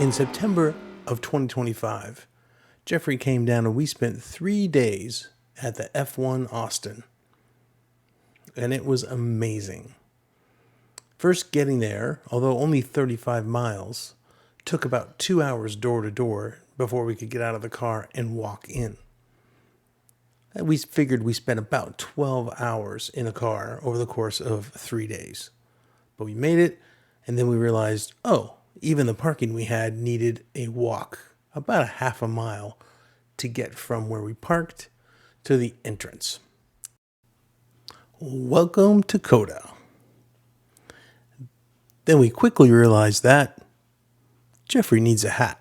In September of 2025, Jeffrey came down and we spent 3 days at the F1 Austin. And it was amazing. First getting there, although only 35 miles, took about 2 hours door to door before we could get out of the car and walk in. We figured we spent about 12 hours in a car over the course of 3 days. But we made it, and then we realized, even the parking we had needed a walk, about a half a mile, to get from where we parked to the entrance. Welcome to COTA. Then we quickly realized that Jeffrey needs a hat.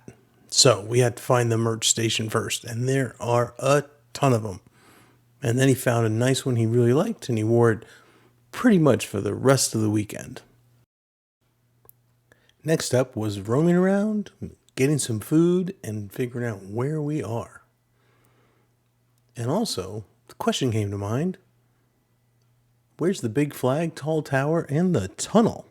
So we had to find the merch station first, and there are a ton of them. And then he found a nice one he really liked, and he wore it pretty much for the rest of the weekend. Next up was roaming around, getting some food, and figuring out where we are. And also, the question came to mind, where's the big flag, tall tower, and the tunnel?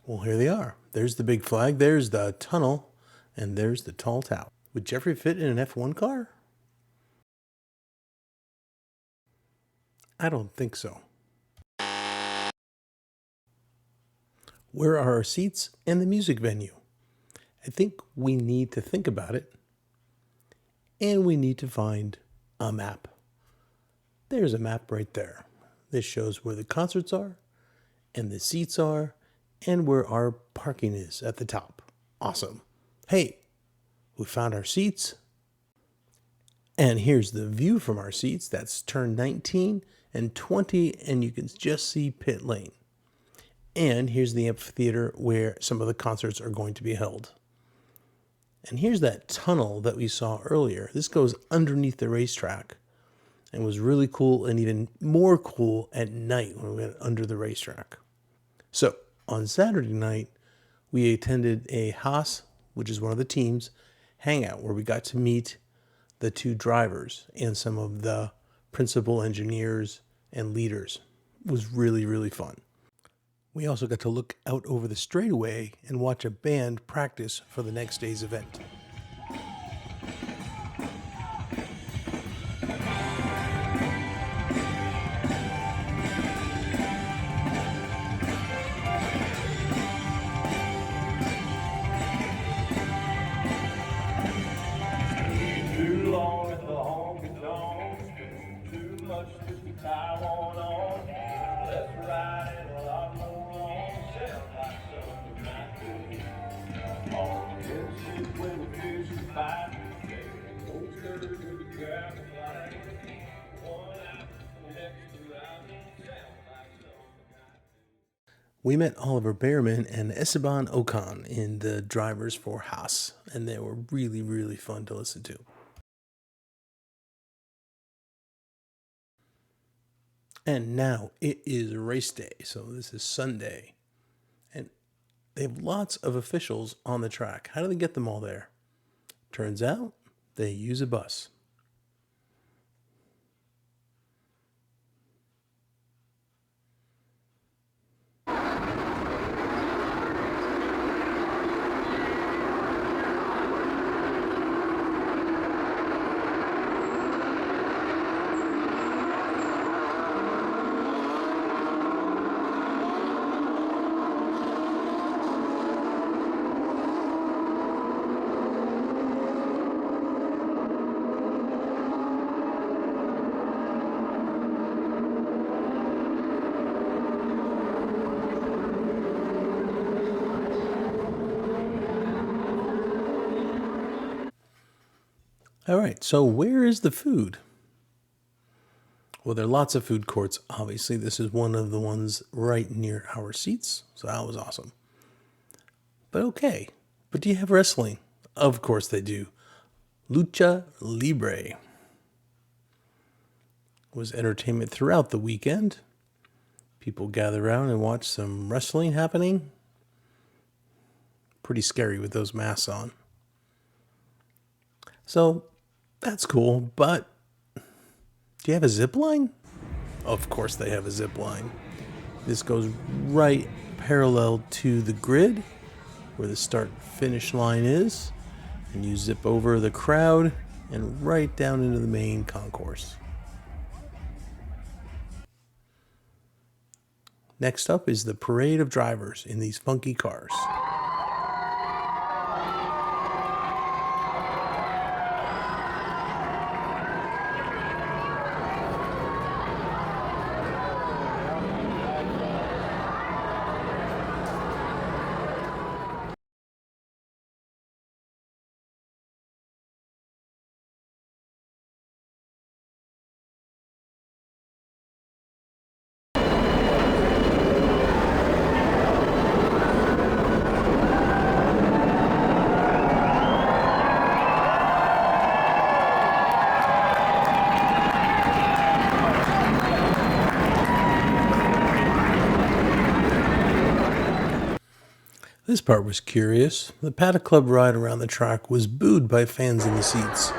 Well, here they are. There's the big flag, there's the tunnel, and there's the tall tower. Would Jeffrey fit in an F1 car? I don't think so. Where are our seats and the music venue? I think we need to think about it. And we need to find a map. There's a map right there. This shows where the concerts are, and the seats are, and where our parking is at the top. Awesome. Hey, we found our seats. And here's the view from our seats. That's turn 19 and 20, and you can just see pit lane. And here's the amphitheater where some of the concerts are going to be held. And here's that tunnel that we saw earlier. This goes underneath the racetrack and was really cool, and even more cool at night when we went under the racetrack. So on Saturday night, we attended a Haas, which is one of the teams, hangout where we got to meet the two drivers and some of the principal engineers and leaders. It was really, really fun. We also got to look out over the straightaway and watch a band practice for the next day's event. Too long at the honky tonk, too much whiskey tie on. Let's ride it a lot more long, sound like something night. On the good ship when the fish is fighting, old skirt with the crowd flying. One out, next to rising, sound like something night. We met Oliver Behrman and Esteban Ocon in the drivers for Haas, and they were really, really fun to listen to. And now it is race day, so this is Sunday. And they have lots of officials on the track. How do they get them all there? Turns out they use a bus. All right, so where is the food? Well, there are lots of food courts. Obviously, this is one of the ones right near our seats, so that was awesome. But okay, but do you have wrestling? Of course they do. Lucha Libre was entertainment throughout the weekend. People gather around and watch some wrestling happening. Pretty scary with those masks on. So that's cool, but do you have a zip line? Of course they have a zip line. This goes right parallel to the grid, where the start finish line is, and you zip over the crowd and right down into the main concourse. Next up is the parade of drivers in these funky cars. This part was curious. The Paddock Club ride around the track was booed by fans in the seats.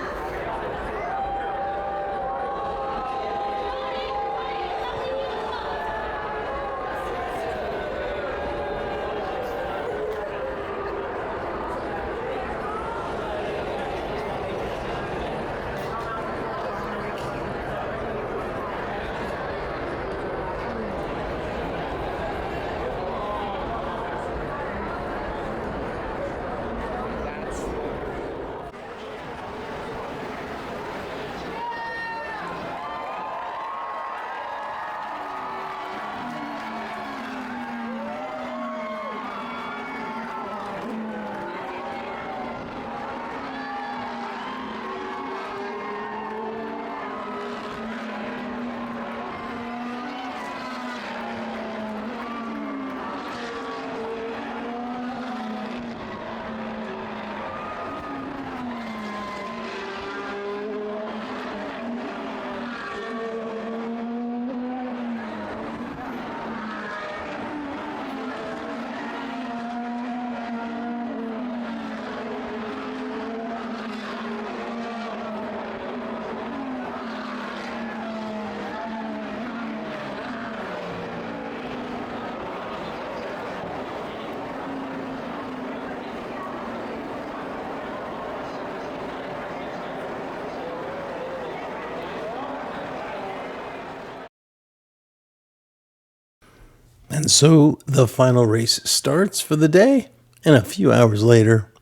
And so the final race starts for the day, and a few hours later,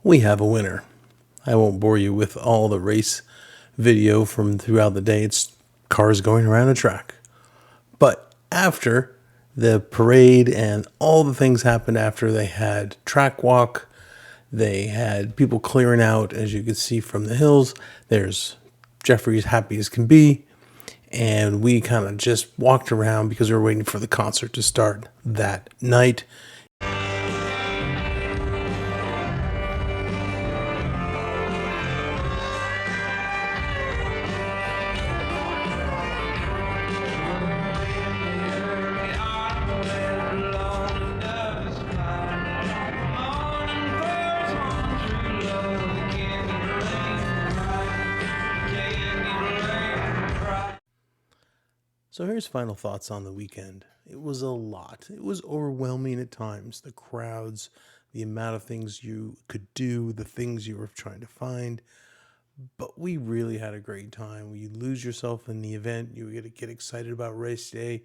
we have a winner. I won't bore you with all the race video from throughout the day. It's cars going around a track. But after the parade and all the things happened after, they had track walk, they had people clearing out, as you can see from the hills. There's Jeffrey's happy as can be. And we kind of just walked around because we were waiting for the concert to start that night. So here's final thoughts on the weekend. It was a lot. It was overwhelming at times. The crowds, the amount of things you could do, the things you were trying to find. But we really had a great time. You lose yourself in the event. You get excited about race day.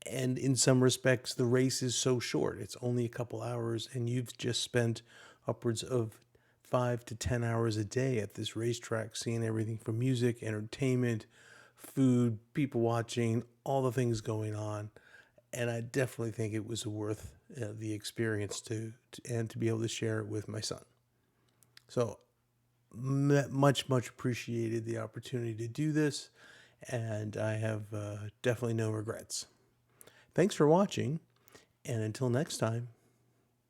And in some respects, the race is so short. It's only a couple hours, and you've just spent upwards of 5 to 10 hours a day at this racetrack, seeing everything from music, entertainment, food, people watching, all the things going on. And I definitely think it was worth the experience and to be able to share it with my son. So much appreciated the opportunity to do this, and I have definitely no regrets. Thanks for watching, and until next time,